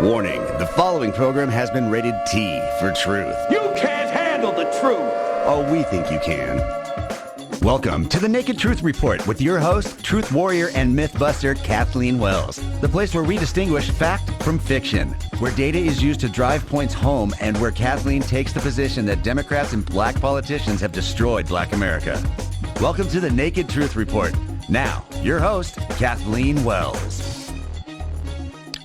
Warning, the following program has been rated T for truth. You can't handle the truth. Oh, we think you can. Welcome to the Naked Truth Report with your host, truth warrior and mythbuster Kathleen Wells. The place where we distinguish fact from fiction, where data is used to drive points home, and where Kathleen takes the position that Democrats and black politicians have destroyed black America. Welcome to the Naked Truth Report. Now, your host, Kathleen Wells.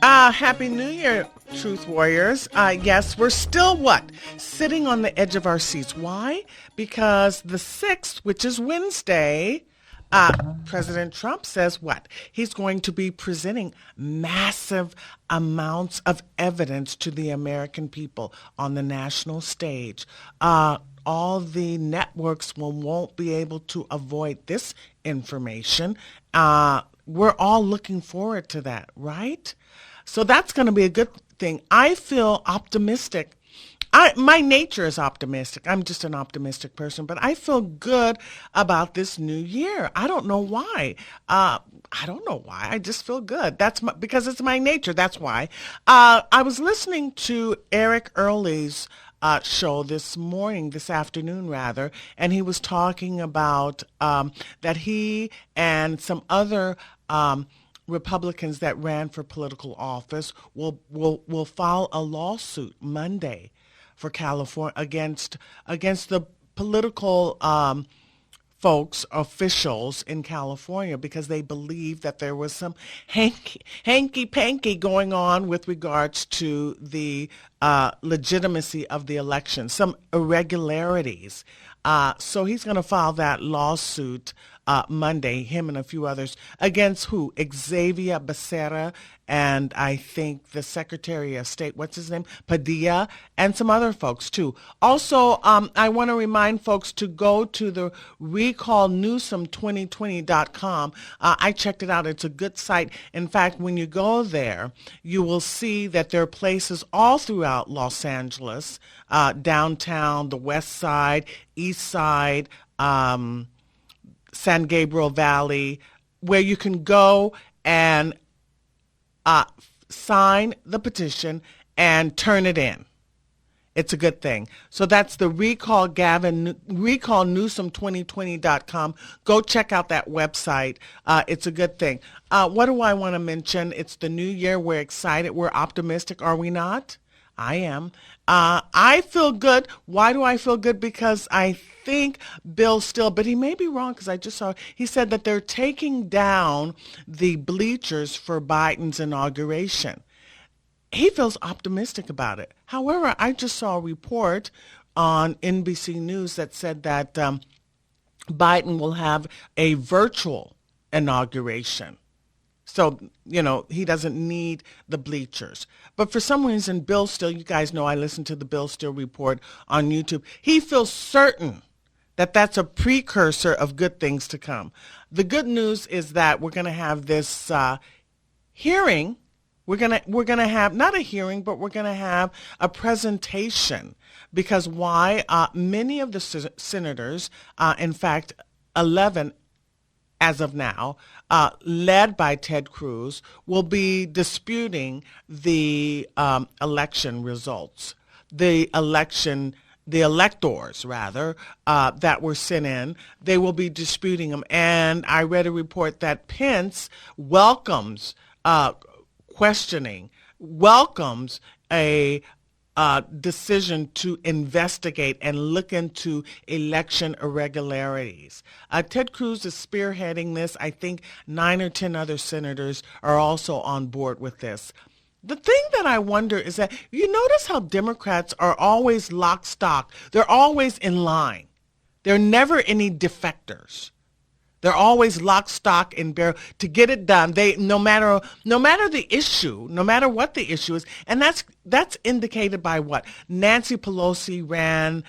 Happy New Year, Truth Warriors. Yes, we're still sitting on the edge of our seats. Why? Because the 6th, which is Wednesday, President Trump says he's going to be presenting massive amounts of evidence to the American people on the national stage. All the networks won't be able to avoid this information. We're all looking forward to that, right? So that's going to be a good thing. I feel optimistic. My nature is optimistic. I'm just an optimistic person, but I feel good about this new year. I don't know why. I just feel good. Because it's my nature. That's why. I was listening to Eric Early's show this afternoon, and he was talking about that he and some other Republicans that ran for political office will file a lawsuit Monday for California against the political officials in California, because they believe that there was some hanky-panky going on with regards to the legitimacy of the election, some irregularities. So he's going to file that lawsuit Monday, him and a few others, against who? Xavier Becerra, and I think the Secretary of State, what's his name? Padilla, and some other folks too. Also, I want to remind folks to go to the recallnewsom2020.com. I checked it out. It's a good site. In fact, when you go there, you will see that there are places all throughout Los Angeles, downtown, the west side, east side, San Gabriel Valley, where you can go and sign the petition and turn it in. It's a good thing. So that's the recallnewsom2020.com. Go check out that website. It's a good thing. What do I want to mention? It's the new year. We're excited. We're optimistic. Are we not? I am. I feel good. Why do I feel good? Because I think Bill Still, but he may be wrong because I just saw, he said that they're taking down the bleachers for Biden's inauguration. He feels optimistic about it. However, I just saw a report on NBC News that said that Biden will have a virtual inauguration. So, he doesn't need the bleachers. But for some reason, Bill Still, you guys know I listen to the Bill Still report on YouTube. He feels certain that that's a precursor of good things to come. The good news is that we're going to have this hearing. We're going to have not a hearing, but we're going to have a presentation. Because why? Many of the senators, in fact, 11 as of now, led by Ted Cruz, will be disputing the election results, the electors, that were sent in. They will be disputing them. And I read a report that Pence welcomes welcomes a decision to investigate and look into election irregularities. Ted Cruz is spearheading this. I think 9 or 10 other senators are also on board with this. The thing that I wonder is that you notice how Democrats are always lock stock. They're always in line. There are never any defectors. They're always lock, stock, and barrel to get it done. They no matter the issue, no matter what the issue is, and that's indicated by what Nancy Pelosi ran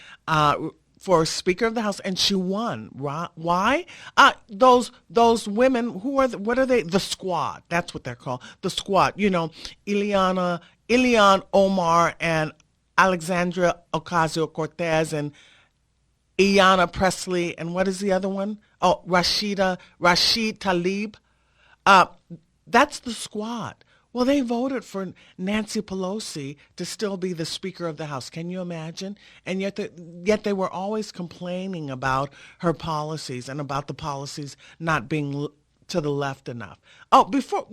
for Speaker of the House, and she won. Why? Those women what are they? The Squad. That's what they're called. The Squad. Ilhan Omar and Alexandria Ocasio-Cortez and Ayanna Pressley, and what is the other one? Oh, Rashid Tlaib. That's the Squad. Well, they voted for Nancy Pelosi to still be the Speaker of the House. Can you imagine? And yet they were always complaining about her policies and about the policies not being to the left enough. Oh, before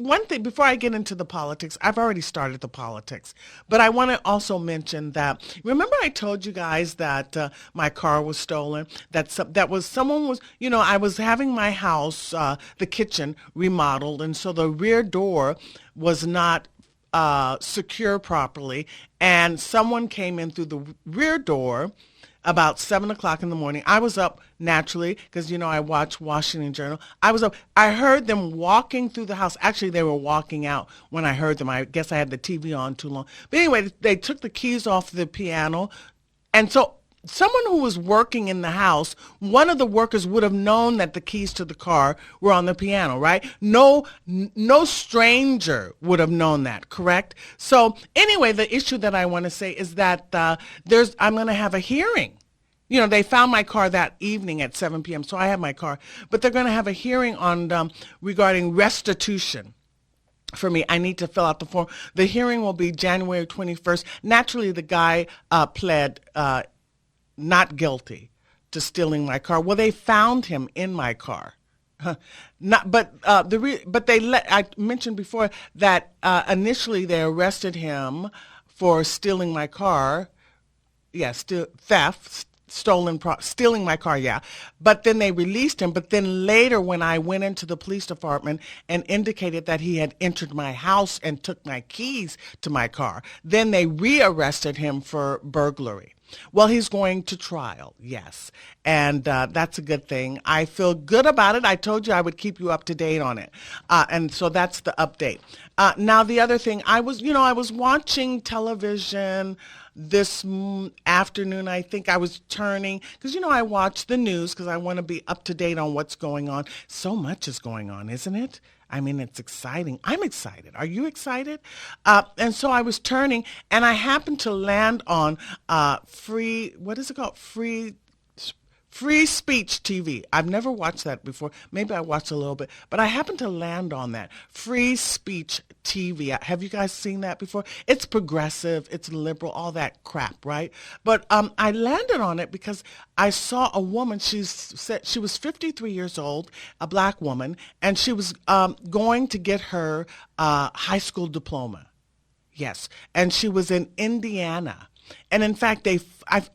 I get into the politics, I've already started the politics, but I want to also mention that, remember I told you guys that my car was stolen, I was having my house, the kitchen remodeled, and so the rear door was not secure properly, and someone came in through the rear door about 7 o'clock in the morning. I was up naturally because, I watch Washington Journal. I was up. I heard them walking through the house. Actually, they were walking out when I heard them. I guess I had the TV on too long. But anyway, they took the keys off the piano. And so someone who was working in the house, one of the workers would have known that the keys to the car were on the piano, right? No stranger would have known that, correct? So anyway, the issue that I want to say is that I'm going to have a hearing. They found my car that evening at 7 p.m., so I have my car. But they're going to have a hearing on regarding restitution. For me, I need to fill out the form. The hearing will be January 21st. Naturally, the guy pled not guilty to stealing my car. Well, they found him in my car. I mentioned before that initially they arrested him for stealing my car. Yeah, theft, stealing my car, yeah. But then they released him. But then later when I went into the police department and indicated that he had entered my house and took my keys to my car, then they rearrested him for burglary. Well, he's going to trial, yes, and that's a good thing. I feel good about it. I told you I would keep you up to date on it, and so that's the update. Now, the other thing, I was watching television this afternoon. I think I was turning, because, I watch the news because I want to be up to date on what's going on. So much is going on, isn't it? I mean, it's exciting. I'm excited. Are you excited? And so I was turning, and I happened to land on free speech TV. I've never watched that before. Maybe I watched a little bit, but I happened to land on that. Free speech TV. Have you guys seen that before? It's progressive, it's liberal, all that crap, right? But I landed on it because I saw a woman. She said she was 53 years old, a black woman, and she was going to get her high school diploma. Yes, and she was in Indiana. And in fact, I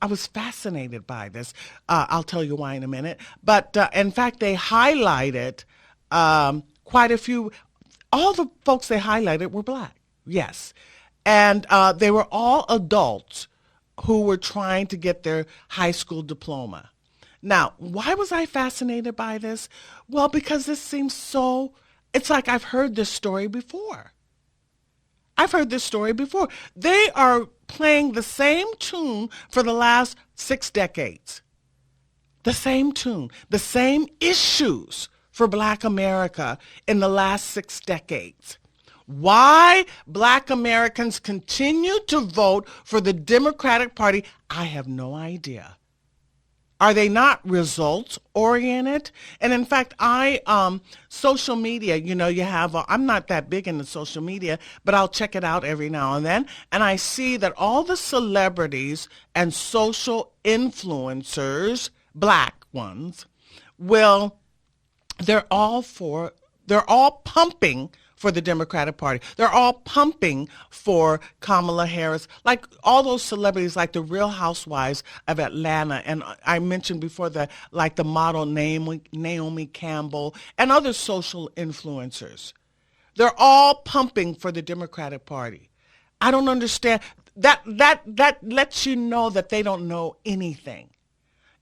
was fascinated by this. I'll tell you why in a minute. But in fact, they highlighted quite a few. All the folks they highlighted were black. Yes. And they were all adults who were trying to get their high school diploma. Now, why was I fascinated by this? Well, because this seems it's like I've heard this story before. They are playing the same tune for the last 6 decades. The same tune, the same issues for Black America in the last 6 decades. Why Black Americans continue to vote for the Democratic Party, I have no idea. Are they not results oriented? And in fact, social media, you have, I'm not that big into social media, but I'll check it out every now and then. And I see that all the celebrities and social influencers, black ones, they're all pumping for the Democratic Party. They're all pumping for Kamala Harris, like all those celebrities, like the Real Housewives of Atlanta, and I mentioned before the model Naomi Campbell and other social influencers. They're all pumping for the Democratic Party. I don't understand. That lets you know that they don't know anything.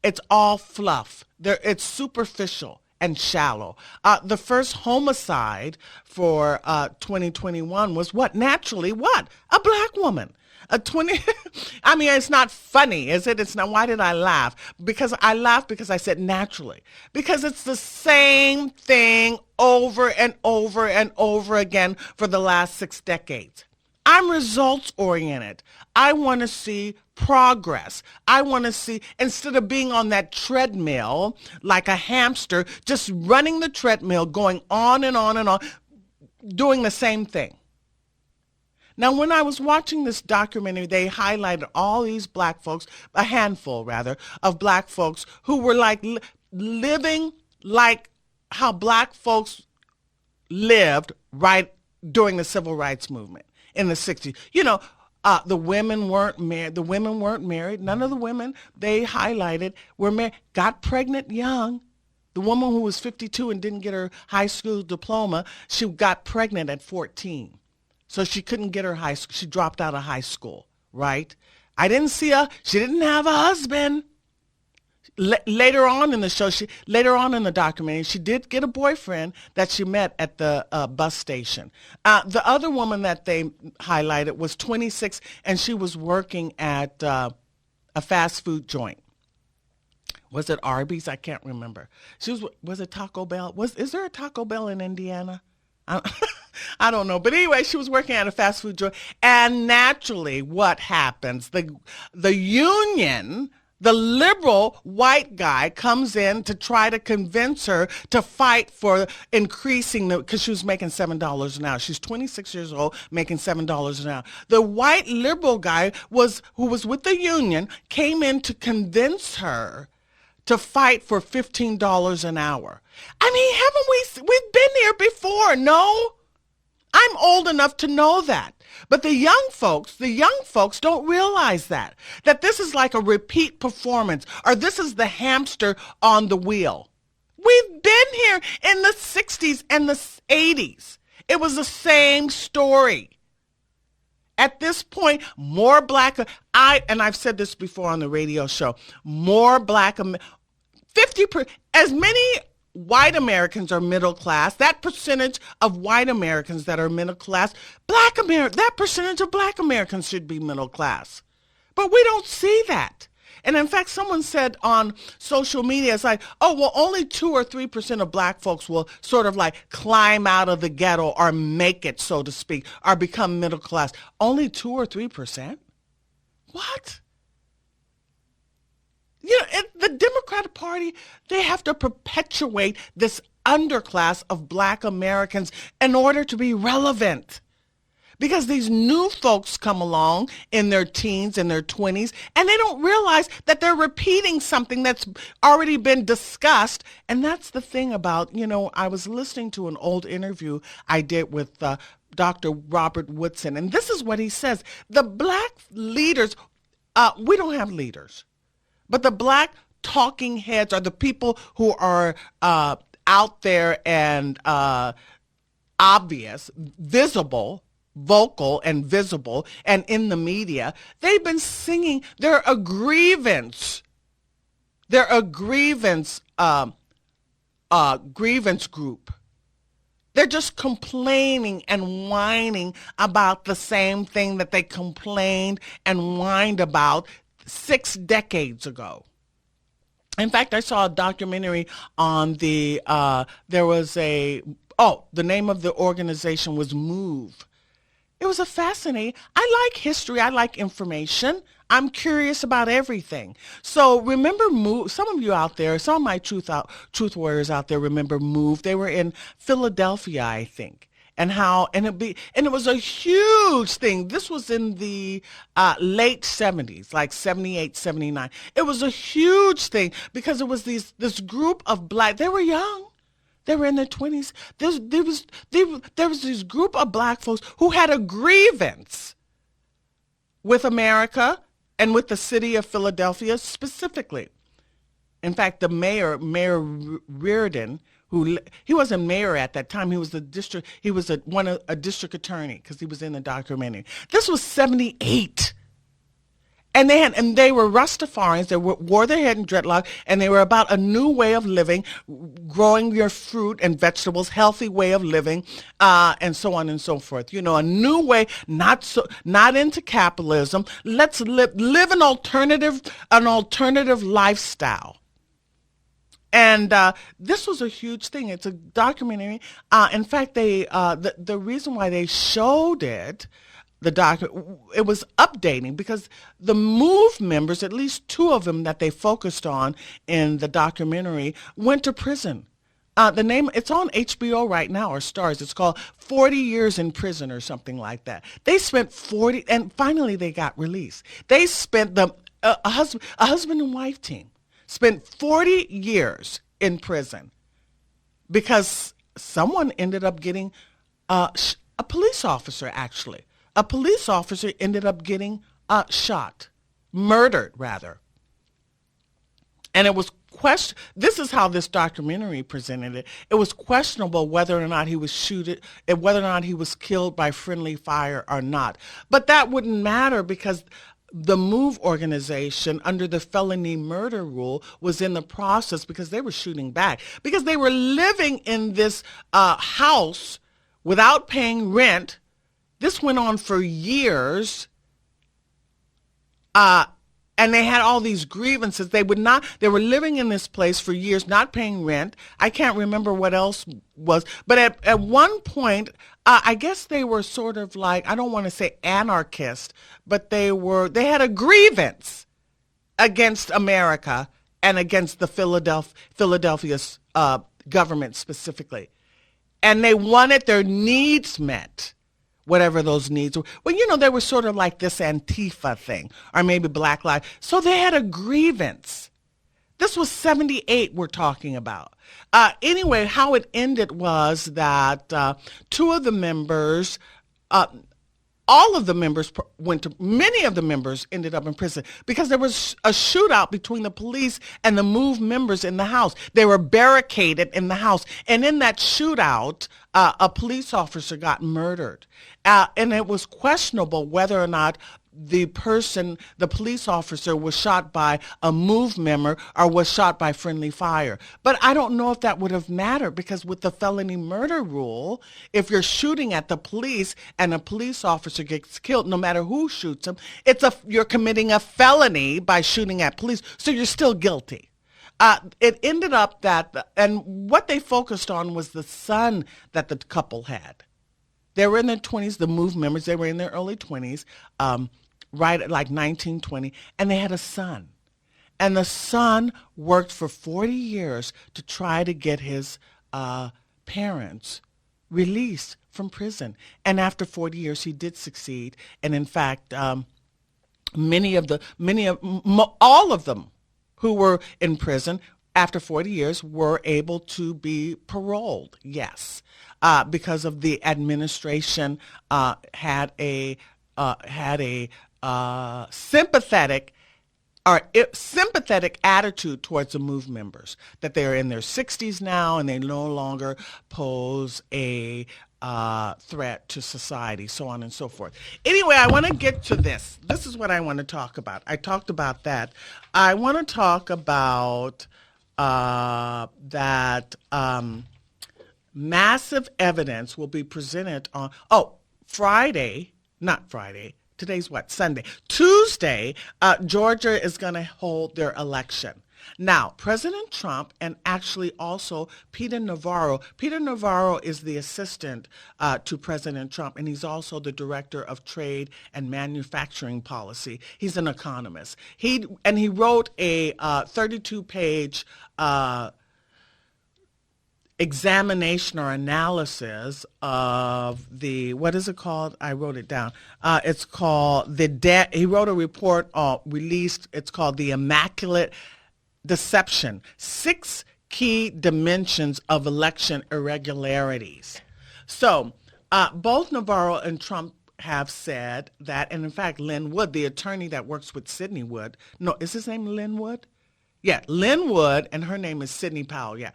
It's all fluff. It's superficial and shallow. The first homicide for 2021 was naturally what? A black woman. I mean, it's not funny, is it? It's not. Why did I laugh? Because I laughed because I said naturally. Because it's the same thing over and over and over again for the last 6 decades. I'm results oriented. I want to see progress. I want to see, instead of being on that treadmill like a hamster, just running the treadmill, going on and on and on, doing the same thing. Now, when I was watching this documentary, they highlighted all these black folks, a handful rather, of black folks who were like living like how black folks lived right during the civil rights movement in the 60s. The women weren't married. The women weren't married. None of the women they highlighted were married, got pregnant young. The woman who was 52 and didn't get her high school diploma, she got pregnant at 14. So she couldn't get her high school. She dropped out of high school, right? I didn't see her. She didn't have a husband. Later on in the show, later on in the documentary, she did get a boyfriend that she met at the bus station. The other woman that they highlighted was 26, and she was working at a fast food joint. Was it Arby's? I can't remember. Was it Taco Bell? Is there a Taco Bell in Indiana? I don't know. But anyway, she was working at a fast food joint. And naturally, what happens? The union, the liberal white guy comes in to try to convince her to fight for increasing because she was making $7 an hour. She's 26 years old, making $7 an hour. The white liberal guy who was with the union came in to convince her to fight for $15 an hour. I mean, we've been here before, no? I'm old enough to know that. But the young folks don't realize that this is like a repeat performance, or this is the hamster on the wheel. We've been here in the 60s and the 80s. It was the same story. At this point, more black, I've said this before on the radio show, more black, 50%, as many white Americans are middle class, that percentage of white Americans that are middle class, that percentage of black Americans should be middle class. But we don't see that. And in fact, someone said on social media, it's like, oh, well, only 2 or 3% of black folks will sort of like climb out of the ghetto or make it, so to speak, or become middle class. Only 2 or 3%? What? The Democratic Party, they have to perpetuate this underclass of black Americans in order to be relevant. Because these new folks come along in their teens and their 20s, and they don't realize that they're repeating something that's already been discussed. And that's the thing about, I was listening to an old interview I did with Dr. Robert Woodson, and this is what he says. The black leaders, we don't have leaders. But the black talking heads are the people who are out there and obvious, visible, vocal and visible, and in the media. They've been singing. They're a grievance. They're a grievance group. They're just complaining and whining about the same thing that they complained and whined about 6 decades ago. In fact, I saw a documentary on the name of the organization was MOVE. It was a fascinating, I like history, I like information. I'm curious about everything. So remember MOVE, some of you out there, some of my truth warriors out there remember MOVE. They were in Philadelphia, I think. And it was a huge thing. This was in the late 70s, like 78, 79. It was a huge thing because it was this group of black, they were young. They were in their 20s. There was this group of black folks who had a grievance with America and with the city of Philadelphia specifically. In fact, the Mayor Reardon, he wasn't mayor at that time. He was a district attorney because he was in the documentary. This was 78. And they were Rastafarians. They wore their head in dreadlock, and they were about a new way of living, growing your fruit and vegetables, healthy way of living, and so on and so forth. A new way, not into capitalism. Let's live an alternative lifestyle. And this was a huge thing. It's a documentary. In fact, the reason why they showed it, it was updating because the MOVE members, at least 2 of them that they focused on in the documentary, went to prison. The name, it's on HBO right now, or Stars. It's called 40 Years in Prison or something like that. They spent 40, and finally they got released. They spent a husband and wife team spent 40 years in prison because someone ended up getting, a police officer actually. A police officer ended up getting shot, murdered rather. And it was this is how this documentary presented it. It was questionable whether or not he was whether or not he was killed by friendly fire or not. But that wouldn't matter because the MOVE organization, under the felony murder rule, was in the process because they were shooting back. Because they were living in this house without paying rent. This went on for years. And they had all these grievances. They were living in this place for years, not paying rent. I can't remember what else was. But at one point, I guess they were sort of like, I don't want to say anarchist, but they had a grievance against America and against the Philadelphia government specifically. And they wanted their needs met. Whatever those needs were. Well, they were sort of like this Antifa thing, or maybe Black Lives. So they had a grievance. This was 78 we're talking about. Anyway, how it ended was that many of the members ended up in prison because there was a shootout between the police and the MOVE members in the house. They were barricaded in the house. And in that shootout, a police officer got murdered. And it was questionable whether or not the police officer was shot by a MOVE member or was shot by friendly fire. But I don't know if that would have mattered because with the felony murder rule, if you're shooting at the police and a police officer gets killed, no matter who shoots him, you're committing a felony by shooting at police, so you're still guilty. It ended up and what they focused on was the son that the couple had. They were in their 20s, the MOVE members, they were in their early 20s, right at like 19, 20, and they had a son. And the son worked for 40 years to try to get his parents released from prison. And after 40 years, he did succeed. And in fact, all of them who were in prison after 40 years were able to be paroled, yes. Because of the administration had a sympathetic attitude towards the MOVE members, that they're in their 60s now and they no longer pose a threat to society, so on and so forth. Anyway, I want to get to this. This is what I want to talk about. I talked about that. I want to talk about that massive evidence will be presented on, today's what, Sunday. Tuesday, Georgia is going to hold their election. Now, President Trump and actually also Peter Navarro is the assistant to President Trump, and he's also the director of trade and manufacturing policy. He's an economist. He wrote a 32-page examination or analysis of what is it called? I wrote it down. It's called he wrote a report released. It's called The Immaculate Deception, 6 Key Dimensions of Election Irregularities. So both Navarro and Trump have said that, and in fact, Lynn Wood, the attorney that works with Sidney Wood, no, is his name Lynn Wood? Yeah, Lynn Wood, and her name is Sidney Powell, yeah.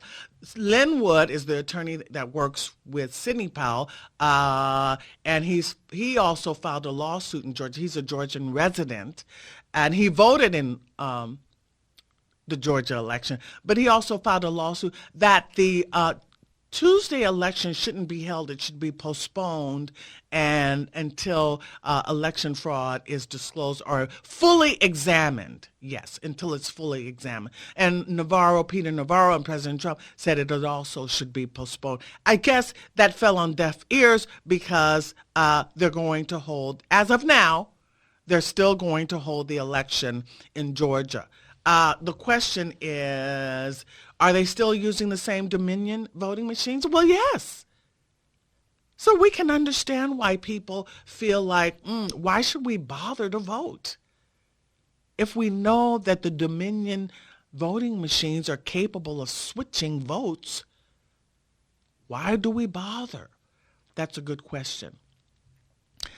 Lynn Wood is the attorney that works with Sidney Powell, and he also filed a lawsuit in Georgia. He's a Georgian resident, and he voted in the Georgia election, but he also filed a lawsuit that the Tuesday election shouldn't be held. It should be postponed and until election fraud is disclosed or fully examined. Yes, until it's fully examined. And Peter Navarro and President Trump said it also should be postponed. I guess that fell on deaf ears because they're going to hold, as of now, they're still going to hold the election in Georgia. The question is, Are they still using the same Dominion voting machines? Well, yes. So we can understand why people feel like, why should we bother to vote? If we know that the Dominion voting machines are capable of switching votes, why do we bother? That's a good question.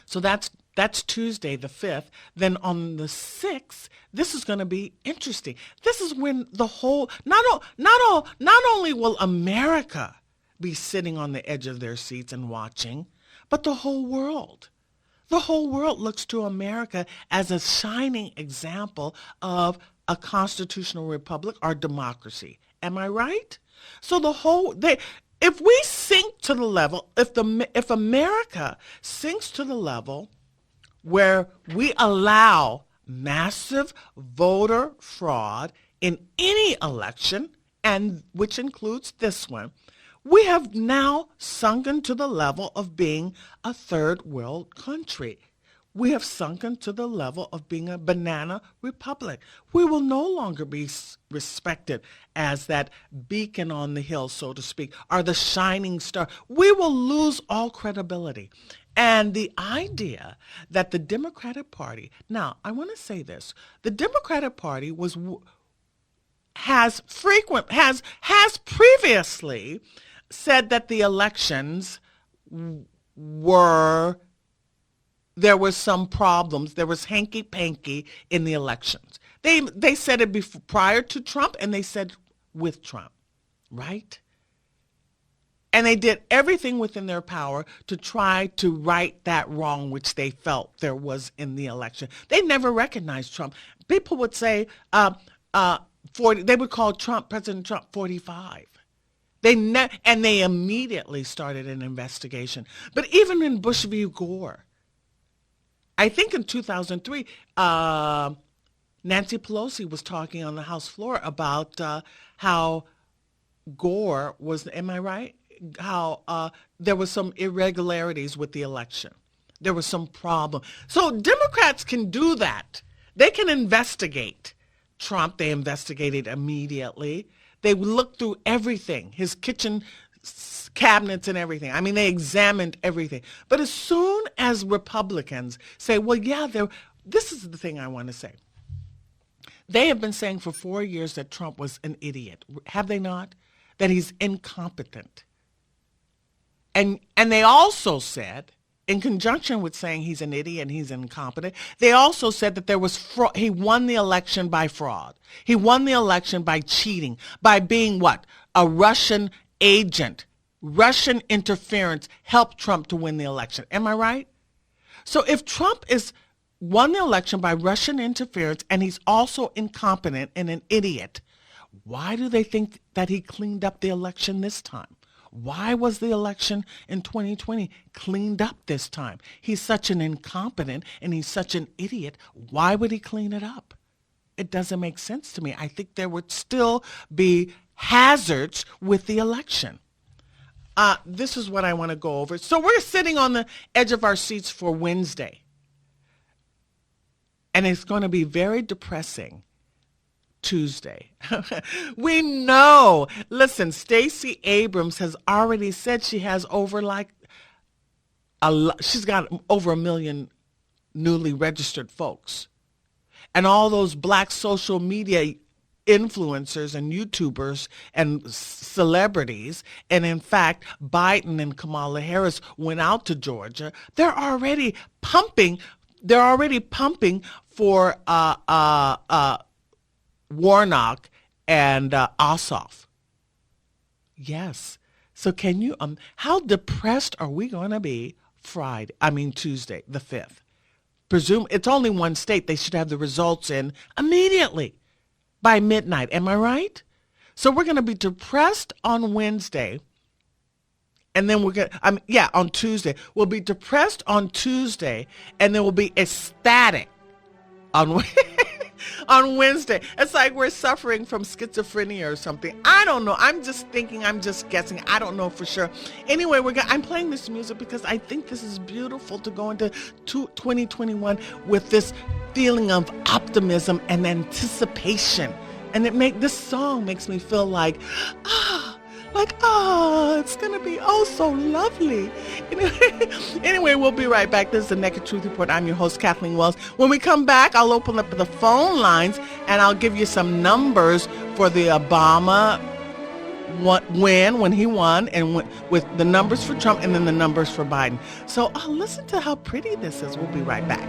So that's Tuesday the 5th. Then on the 6th, this is going to be interesting. This is when the whole, not only will America be sitting on the edge of their seats and watching, but the whole world. The whole world looks to America as a shining example of a constitutional republic or democracy. Am I right? So if we sink to the level, if America sinks to the level where we allow massive voter fraud in any election, and which includes this one, we have now sunken to the level of being a third world country. We have sunken to the level of being a banana republic. We will no longer be respected as that beacon on the hill, so to speak, or the shining star. We will lose all credibility. And the idea that the Democratic Party, now I want to say this, the Democratic Party has previously said that the elections there was some problems. There was hanky-panky in the elections. They said it before, prior to Trump, and they said with Trump, right? And they did everything within their power to try to right that wrong which they felt there was in the election. They never recognized Trump. People would say, they would call President Trump 45. And they immediately started an investigation. But even in Bush v. Gore, I think in 2003, Nancy Pelosi was talking on the House floor about how Gore was, am I right? How there was some irregularities with the election. There was some problem. So Democrats can do that. They can investigate Trump. They investigated immediately. They looked through everything, his kitchen cabinets and everything. I mean, they examined everything. But as soon as Republicans say, well, yeah, this is the thing I want to say. They have been saying for 4 years that Trump was an idiot. Have they not? That he's incompetent. And they also said, in conjunction with saying he's an idiot and he's incompetent, they also said that there was fraud. He won the election by fraud. He won the election by cheating, by being what? A Russian agent. Russian interference helped Trump to win the election. Am I right? So if Trump won the election by Russian interference and he's also incompetent and an idiot, why do they think that he cleaned up the election this time? Why was the election in 2020 cleaned up this time? He's such an incompetent and he's such an idiot. Why would he clean it up? It doesn't make sense to me. I think there would still be hazards with the election. This is what I want to go over. So we're sitting on the edge of our seats for Wednesday. And it's going to be very depressing Tuesday. We know. Listen, Stacey Abrams has already said she has she's got over 1 million newly registered folks. And all those black social media influencers and YouTubers and celebrities, and in fact, Biden and Kamala Harris went out to Georgia. They're already pumping for Warnock and Ossoff. Yes. So can you, how depressed are we going to be Tuesday, the 5th? Presume it's only one state. They should have the results in immediately by midnight. Am I right? So we're going to be depressed on Wednesday. And then on Tuesday. We'll be depressed on Tuesday, and then we'll be ecstatic on Wednesday. It's like we're suffering from schizophrenia or something. I don't know. I'm just thinking. I'm just guessing. I don't know for sure. Anyway, I'm playing this music because I think this is beautiful to go into 2021 with this feeling of optimism and anticipation. And this song makes me feel like, it's going to be oh so lovely. Anyway, we'll be right back. This is the Naked Truth Report. I'm your host, Kathleen Wells. When we come back, I'll open up the phone lines and I'll give you some numbers for the Obama when he won, and with the numbers for Trump and then the numbers for Biden. So listen to how pretty this is. We'll be right back.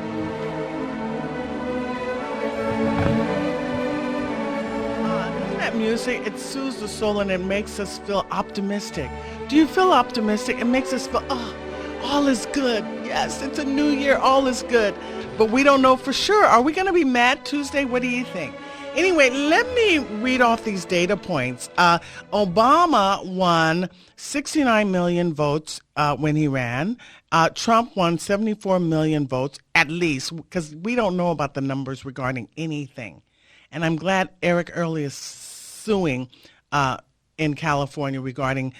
That music, it soothes the soul and it makes us feel optimistic. Do you feel optimistic? It makes us feel, all is good. Yes, it's a new year, all is good. But we don't know for sure. Are we going to be mad Tuesday? What do you think? Anyway, let me read off these data points. Obama won 69 million votes when he ran. Trump won 74 million votes, at least, because we don't know about the numbers regarding anything. And I'm glad Eric Early is suing in California regarding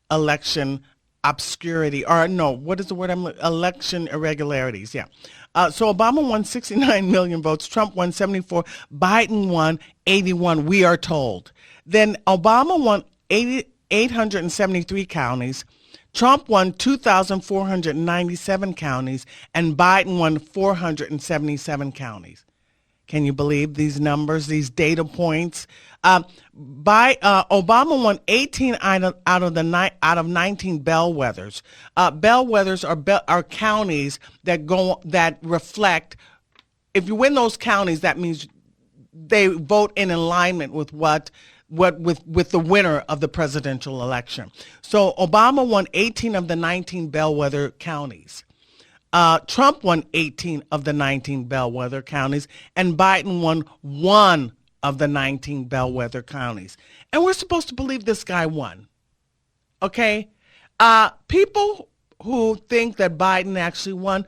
election obscurity, or no, what is the word? Election irregularities, yeah. So Obama won 69 million votes, Trump won 74, Biden won 81, we are told. Then Obama won 873 counties, Trump won 2,497 counties, and Biden won 477 counties. Can you believe these numbers, these data points? Obama won 18 out of 19 bellwethers. Bellwethers are counties that reflect. If you win those counties, that means they vote in alignment with with the winner of the presidential election. So Obama won 18 of the 19 bellwether counties. Trump won 18 of the 19 bellwether counties, and Biden won 1 of the 19 bellwether counties. And we're supposed to believe this guy won. Okay? People who think that Biden actually won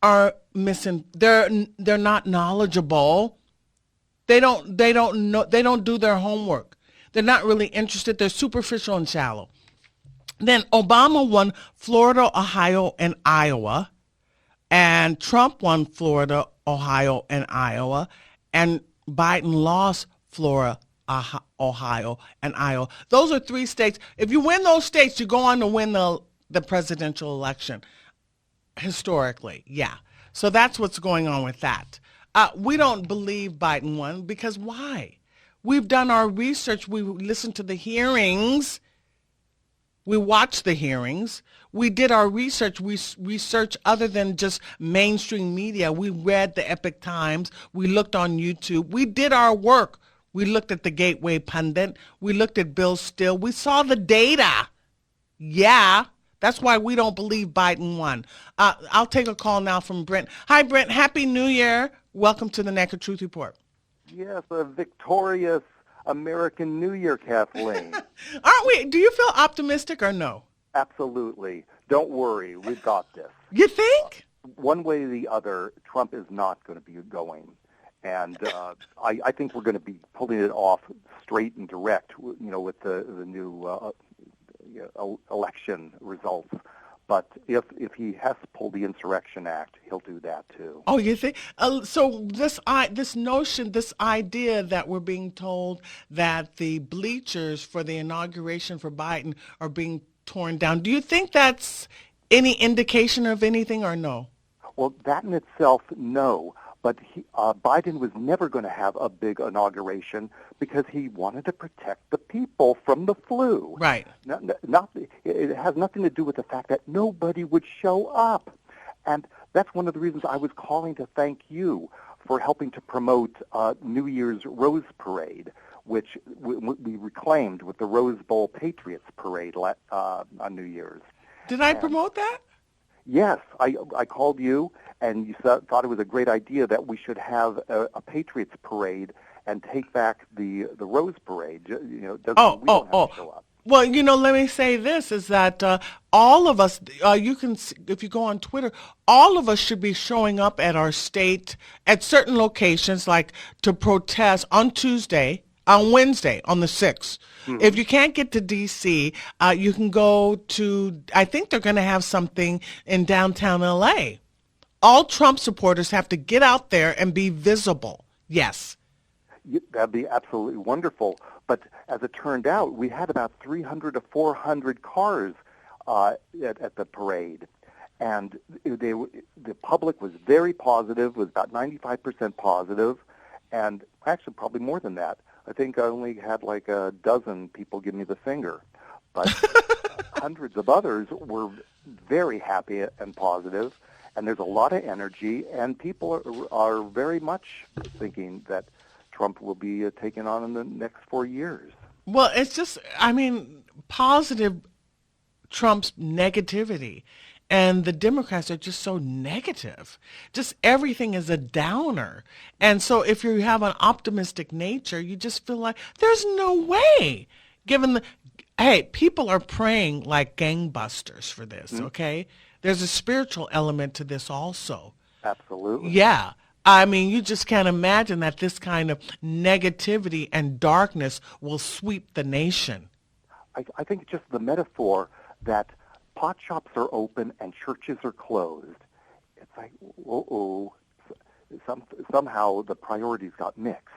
are missing. They're not knowledgeable. They don't know. They don't do their homework. They're not really interested. They're superficial and shallow. Then Obama won Florida, Ohio, and Iowa. And Trump won Florida, Ohio, and Iowa. And Biden lost Florida, Ohio, and Iowa. Those are 3 states. If you win those states, you go on to win the presidential election. Historically, yeah. So that's what's going on with that. We don't believe Biden won because why? We've done our research. We listened to the hearings. We watched the hearings. We did our research. We researched other than just mainstream media. We read the Epoch Times. We looked on YouTube. We did our work. We looked at the Gateway Pundit. We looked at Bill Still. We saw the data. Yeah, that's why we don't believe Biden won. I'll take a call now from Brent. Hi, Brent. Happy New Year. Welcome to the Naked Truth Report. Yes, a victorious American New Year, Kathleen. Aren't we? Do you feel optimistic or no? Absolutely. Don't worry. We've got this. You think? One way or the other, Trump is not going to be going. And I think we're going to be pulling it off straight and direct, with the new election results. But if he has to pull the Insurrection Act, he'll do that too. Oh, you think? So this notion, this idea that we're being told that the bleachers for the inauguration for Biden are being torn down, do you think that's any indication of anything or no? Well, that in itself, no. But Biden was never going to have a big inauguration because he wanted to protect the people from the flu. Right. It has nothing to do with the fact that nobody would show up. And that's one of the reasons I was calling to thank you for helping to promote New Year's Rose Parade, which we reclaimed with the Rose Bowl Patriots Parade on New Year's. Did I promote that? Yes, I called you, and you thought it was a great idea that we should have a Patriots parade and take back the Rose Parade. We don't have to show up. Well, let me say this, is that all of us, you can, if you go on Twitter, all of us should be showing up at our state, at certain locations, like to protest on Wednesday, on the 6th. Mm-hmm. If you can't get to D.C., you can go to, I think they're going to have something in downtown L.A. All Trump supporters have to get out there and be visible. Yes. That'd be absolutely wonderful. But as it turned out, we had about 300 to 400 cars at the parade. And the public was very positive, was about 95% positive, and actually probably more than that. I think I only had like a dozen people give me the finger. But hundreds of others were very happy and positive, and there's a lot of energy, and people are very much thinking that Trump will be taken on in the next 4 years. Well, it's just, I mean, positive trumps negativity. And the Democrats are just so negative. Just everything is a downer. And so if you have an optimistic nature, you just feel like there's no way. Hey, people are praying like gangbusters for this, okay? There's a spiritual element to this also. Absolutely. Yeah. I mean, you just can't imagine that this kind of negativity and darkness will sweep the nation. I think just the metaphor that pot shops are open and churches are closed. It's like, somehow the priorities got mixed.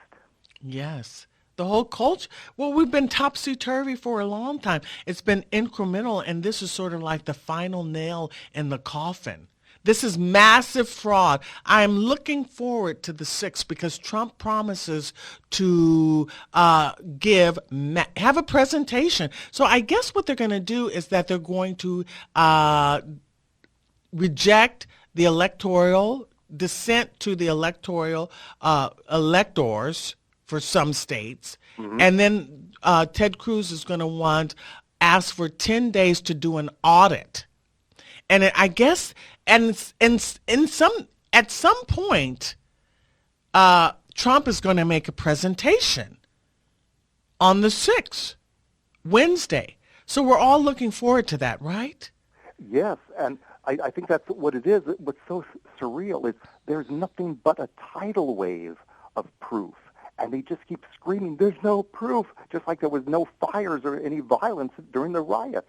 Yes. The whole culture, well, we've been topsy-turvy for a long time. It's been incremental, and this is sort of like the final nail in the coffin. This is massive fraud. I'm looking forward to the 6th because Trump promises to have a presentation. So I guess what they're going to do is that they're going to reject the electoral, dissent to the electoral electors for some states. Mm-hmm. And then Ted Cruz is going to ask for 10 days to do an audit. And I guess, and at some point, Trump is going to make a presentation on the 6th, Wednesday. So we're all looking forward to that, right? Yes, and I think that's what it is. What's so surreal is there's nothing but a tidal wave of proof. And they just keep screaming, there's no proof, just like there was no fires or any violence during the riots.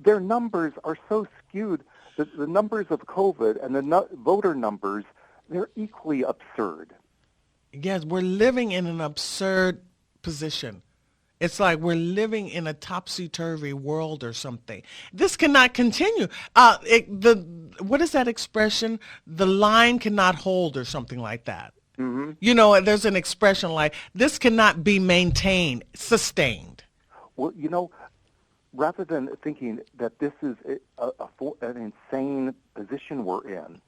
Their numbers are so skewed. The numbers of COVID and the voter numbers, they're equally absurd. Yes, we're living in an absurd position. It's like we're living in a topsy-turvy world or something. This cannot continue. What is that expression? The line cannot hold or something like that. Mm-hmm. You know, there's an expression like, this cannot be maintained, sustained. Well, rather than thinking that this is an insane position we're in,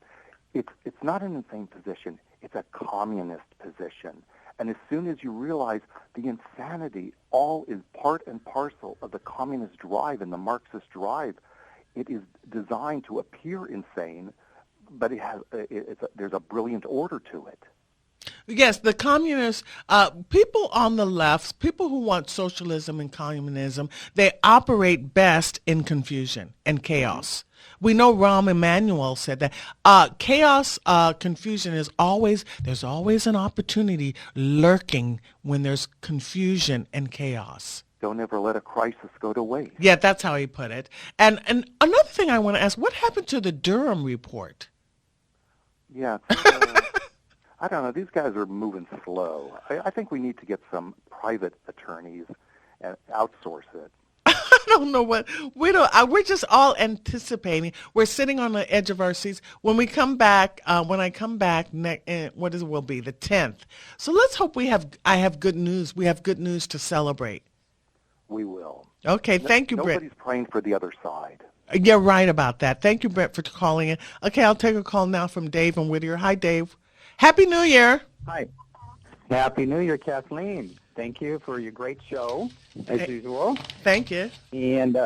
it's not an insane position. It's a communist position. And as soon as you realize the insanity all is part and parcel of the communist drive and the Marxist drive, it is designed to appear insane, but there's a brilliant order to it. Yes, the communists, people on the left, people who want socialism and communism, they operate best in confusion and chaos. We know Rahm Emanuel said that chaos, confusion there's always an opportunity lurking when there's confusion and chaos. Don't ever let a crisis go to waste. Yeah, that's how he put it. And another thing I want to ask, what happened to the Durham report? Yeah, I don't know. These guys are moving slow. I think we need to get some private attorneys and outsource it. I don't know what we don't. We're just all anticipating. We're sitting on the edge of our seats. When we come back, when I come back, will be the 10th. So let's hope I have good news. We have good news to celebrate. We will. Okay, thank you, Brett. Nobody's praying for the other side. You're right about that. Thank you, Brett, for calling in. Okay, I'll take a call now from Dave in Whittier. Hi, Dave. Happy New Year. Hi. Happy New Year, Kathleen. Thank you for your great show, as usual. Thank you. And,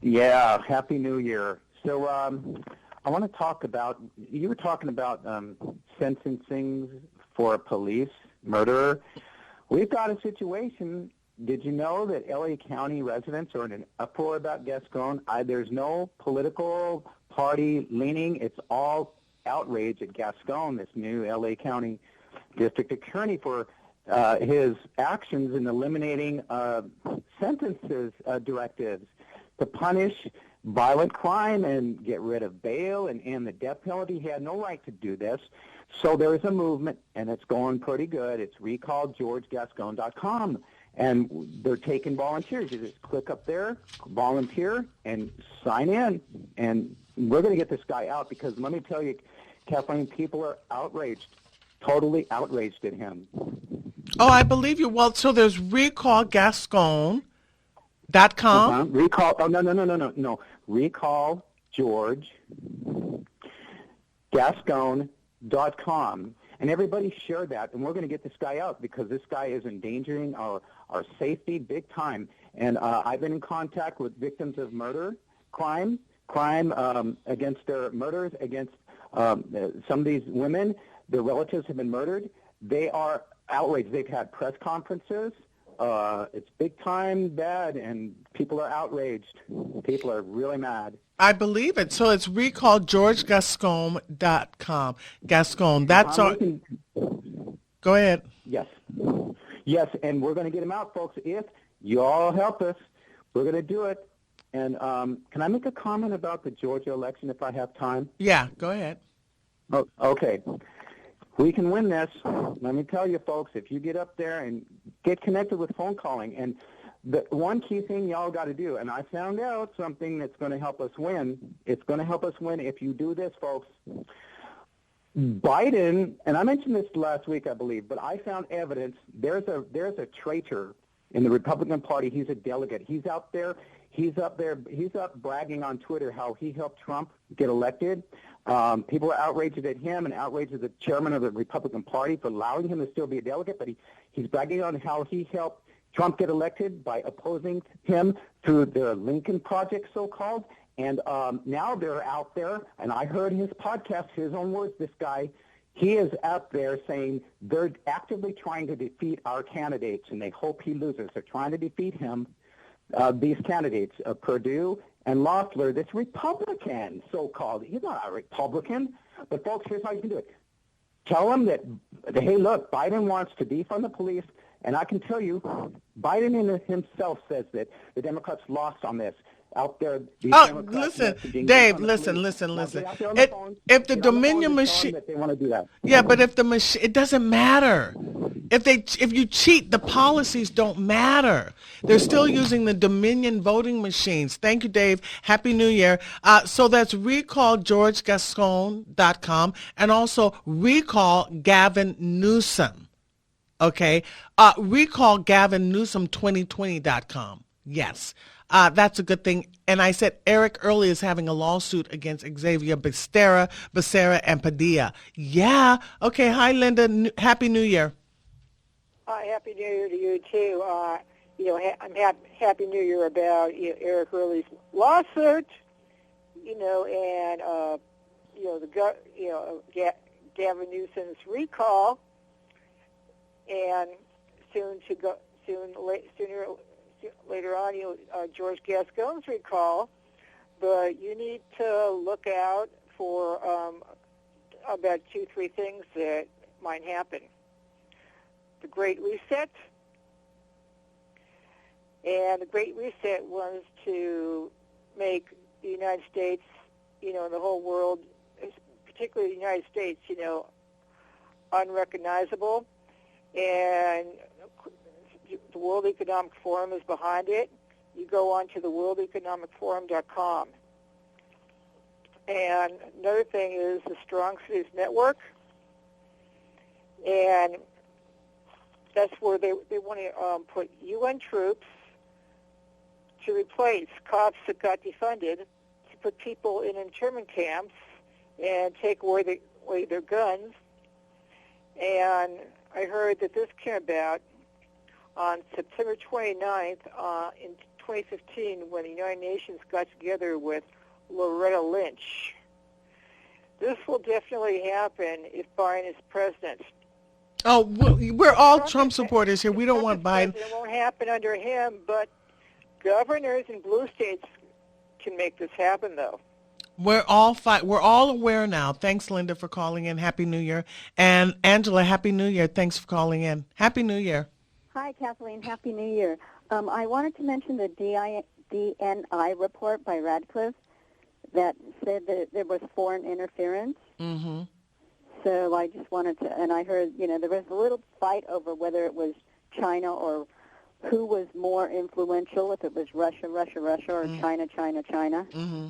Happy New Year. So I want to talk about, you were talking about sentencing for a police murderer. We've got a situation. Did you know that L.A. County residents are in an uproar about Gascon? There's no political party leaning. It's all outrage at Gascon, this new L.A. County district attorney, for his actions in eliminating sentences directives to punish violent crime and get rid of bail and the death penalty. He had no right to do this. So there is a movement, and it's going pretty good. It's recallgeorgegascon.com, and they're taking volunteers. You just click up there, volunteer, and sign in. And we're going to get this guy out because let me tell you, Kathleen, people are outraged, totally outraged at him. Oh, I believe you. Well, so there's recallgascon.com. Recall. Oh no. Recall George Gascon.com, and everybody share that, and we're going to get this guy out because this guy is endangering our safety big time. And I've been in contact with victims of murder, crime against their murders, against some of these women. Their relatives have been murdered. They are outraged. They've had press conferences. It's big time bad, and people are outraged. People are really mad. I believe it. So it's recallgeorgegascon.com. Gascon. That's our. Go ahead. Yes. Yes, and we're going to get him out, folks. If you all help us, we're going to do it. And can I make a comment about the Georgia election if I have time? Yeah, go ahead. Oh, okay. We can win this. Let me tell you, folks, if you get up there and get connected with phone calling, and the one key thing y'all got to do, and I found out something that's going to help us win. It's going to help us win if you do this, folks. Biden, and I mentioned this last week, I believe, but I found evidence. There's a traitor in the Republican Party. He's a delegate. He's out there. He's up bragging on Twitter how he helped Trump get elected. People are outraged at him and outraged at the chairman of the Republican Party for allowing him to still be a delegate, but he's bragging on how he helped Trump get elected by opposing him through the Lincoln Project, so-called. And now they're out there, and I heard his podcast, his own words, this guy, he is out there saying they're actively trying to defeat our candidates, and they hope he loses. They're trying to defeat him. These candidates, Perdue and Loeffler, this Republican, so-called. He's not a Republican. But, folks, here's how you can do it. Tell them that, hey, look, Biden wants to defund the police, and I can tell you, Biden in himself says that the Democrats lost on this. Out there, listen, Dave, listen. If the Dominion machine, they want to do that. Yeah, but if the machine, it doesn't matter. If you cheat, the policies don't matter. They're still using the Dominion voting machines. Thank you, Dave. Happy New Year. So that's recallgeorgegascon.com and also recall Gavin Newsom. Okay, recall Gavin Newsom 2020.com. Yes. That's a good thing. And I said Eric Early is having a lawsuit against Xavier Becerra, and Padilla. Yeah. Okay. Hi, Linda. Happy New Year. Happy New Year to you, too. I'm Happy New Year about Eric Early's lawsuit, and, Gavin Newsom's recall, and later on, George Gascon's recall, but you need to look out for about 2-3 things that might happen. The Great Reset, and the Great Reset was to make the United States, and the whole world, particularly the United States, unrecognizable, and the World Economic Forum is behind it. You go on to the worldeconomicforum.com. And another thing is the Strong Cities Network. And that's where they want to put UN troops to replace cops that got defunded, to put people in internment camps and take away their guns. And I heard that this came about on September 29th in 2015 when the United Nations got together with Loretta Lynch. This will definitely happen if Biden is president. Oh, we're all Trump supporters here. We don't want Biden. It won't happen under him, but governors in blue states can make this happen, though. We're all aware now. Thanks, Linda, for calling in. Happy New Year. And Angela, Happy New Year. Thanks for calling in. Happy New Year. Hi, Kathleen. Happy New Year. I wanted to mention the DNI report by Radcliffe that said that there was foreign interference. Mm-hmm. So I just wanted to, and I heard, there was a little fight over whether it was China or who was more influential, if it was Russia, or China, China. Mm-hmm.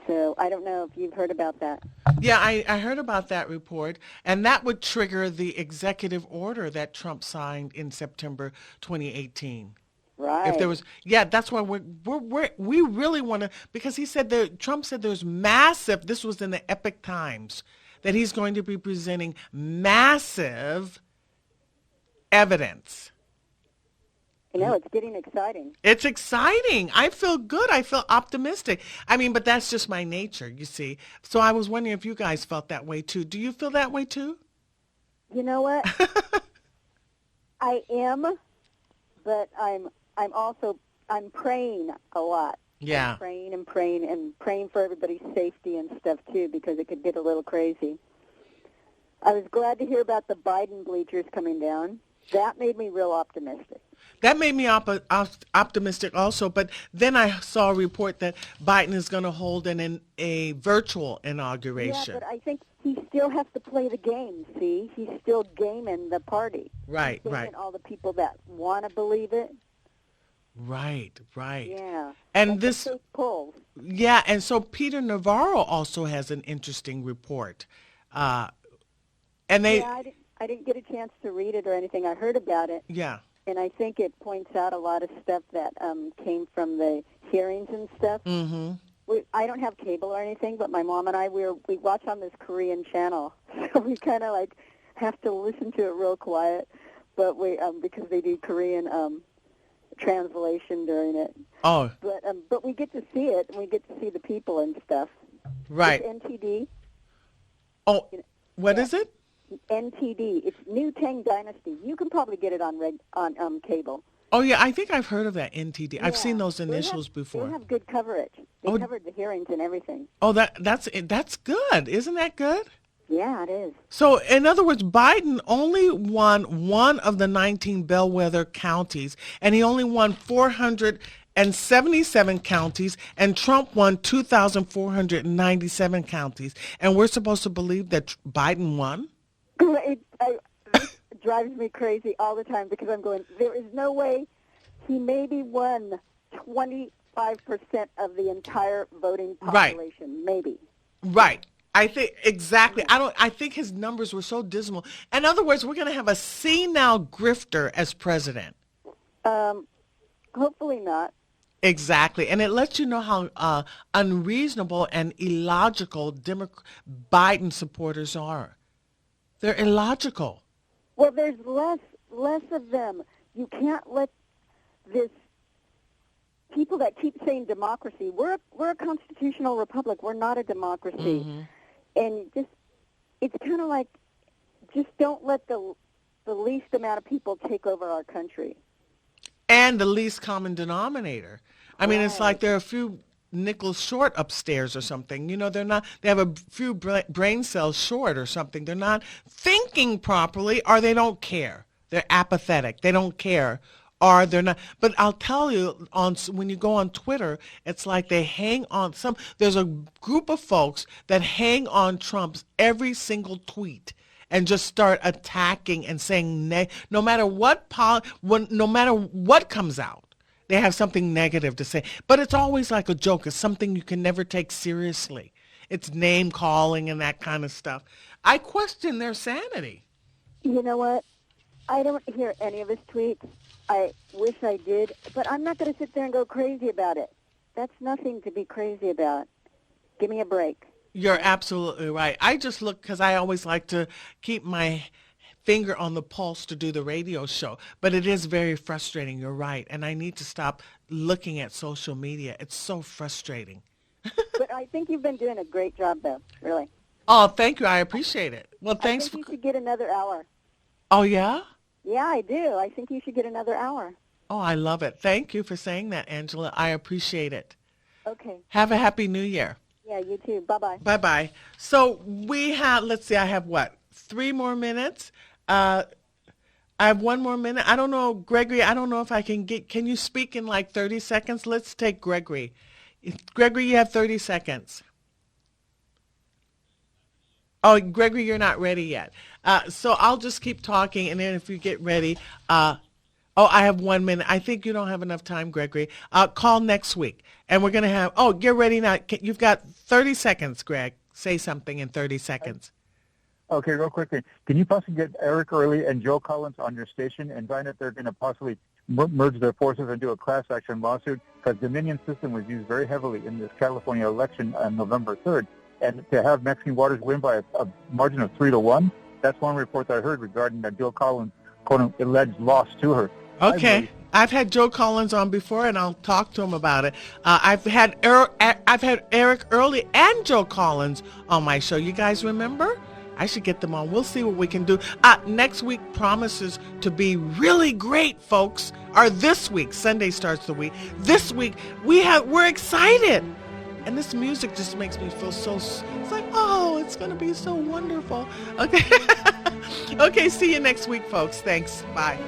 So I don't know if you've heard about that. Yeah, I heard about that report, and that would trigger the executive order that Trump signed in September 2018. Right. If there was, that's why we really want to, because he said Trump said there's massive, this was in the Epic Times, that he's going to be presenting massive evidence. It's getting exciting. It's exciting. I feel good. I feel optimistic. I mean, but that's just my nature, you see. So I was wondering if you guys felt that way too. Do you feel that way too? You know what? I am, but I'm praying a lot. Yeah. I'm praying and praying for everybody's safety and stuff too, because it could get a little crazy. I was glad to hear about the Biden bleachers coming down. That made me real optimistic. That made me optimistic also, but then I saw a report that Biden is going to hold a virtual inauguration. Yeah, but I think he still has to play the game, see? He's still gaming the party. Right, He's right. gaming all the people that want to believe it. Right. Yeah. And like this, the fake polls. yeah, and so Peter Navarro also has an interesting report. And they, Yeah, I didn't get a chance to read it or anything. I heard about it. yeah. And I think it points out a lot of stuff that came from the hearings and stuff. Mm-hmm. I don't have cable or anything, but my mom and I, we watch on this Korean channel. So we kind of like have to listen to it real quiet, but because they do Korean translation during it. Oh. But we get to see it, and we get to see the people and stuff. Right. It's NTD. Oh, what is it? NTD. It's New Tang Dynasty. You can probably get it on cable. Oh, yeah, I think I've heard of that NTD. I've Yeah. seen those initials before. They have good coverage. They covered the hearings and everything. Oh, that's good. Isn't that good? Yeah, it is. So, in other words, Biden only won one of the 19 bellwether counties, and he only won 477 counties, and Trump won 2,497 counties. And we're supposed to believe that Biden won? This drives me crazy all the time because I'm going, there is no way he maybe won 25% of the entire voting population. Right. Maybe. Right. I think exactly. I think his numbers were so dismal. In other words, we're going to have a senile grifter as president. Hopefully not. Exactly. And it lets you know how unreasonable and illogical Biden supporters are. They're illogical. Well, there's less of them. You can't let this people that keep saying democracy. We're a constitutional republic. We're not a democracy. Mm-hmm. And it's kind of like just don't let the least amount of people take over our country. And the least common denominator. I mean, it's like there are a few nickels short upstairs or something. They're not, they have a few brain cells short or something. They're not thinking properly, or they don't care. They're apathetic. They don't care, or they're not. But I'll tell you, when you go on Twitter, it's like they hang on. There's a group of folks that hang on Trump's every single tweet and just start attacking and saying no matter what comes out. They have something negative to say. But it's always like a joke. It's something you can never take seriously. It's name calling and that kind of stuff. I question their sanity. You know what? I don't hear any of his tweets. I wish I did. But I'm not going to sit there and go crazy about it. That's nothing to be crazy about. Give me a break. You're absolutely right. I just look because I always like to keep my finger on the pulse to do the radio show, but it is very frustrating. You're right, and I need to stop looking at social media. It's so frustrating. But I think you've been doing a great job, though, really. Oh, thank you. I appreciate it. Well, thanks. I think you should get another hour. Oh, yeah? Yeah, I do. I think you should get another hour. Oh, I love it. Thank you for saying that, Angela. I appreciate it. Okay. Have a happy New Year. Yeah, you too. Bye-bye. Bye-bye. So we have, let's see, I have 3 more minutes? I have one more minute. I don't know, Gregory, I don't know if I can you speak in like 30 seconds? Let's take Gregory. Gregory, you have 30 seconds. Oh, Gregory, you're not ready yet. So I'll just keep talking, and then if you get ready, I have 1 minute. I think you don't have enough time, Gregory. Call next week, and we're going to have, get ready now. You've got 30 seconds, Greg. Say something in 30 seconds. Okay, real quickly, can you possibly get Eric Early and Joe Collins on your station and find out they're going to possibly merge their forces and do a class action lawsuit? Because Dominion system was used very heavily in this California election on November 3rd. And to have Mexican Waters win by a margin of 3-1, that's one report that I heard regarding that Joe Collins, quote, alleged loss to her. Okay. I've had Joe Collins on before, and I'll talk to him about it. I've had Eric Early and Joe Collins on my show. You guys remember? I should get them on. We'll see what we can do. Next week promises to be really great, folks. Or this week. Sunday starts the week. This week we're excited. And this music just makes me feel so, it's like, it's going to be so wonderful. Okay. Okay, see you next week, folks. Thanks. Bye.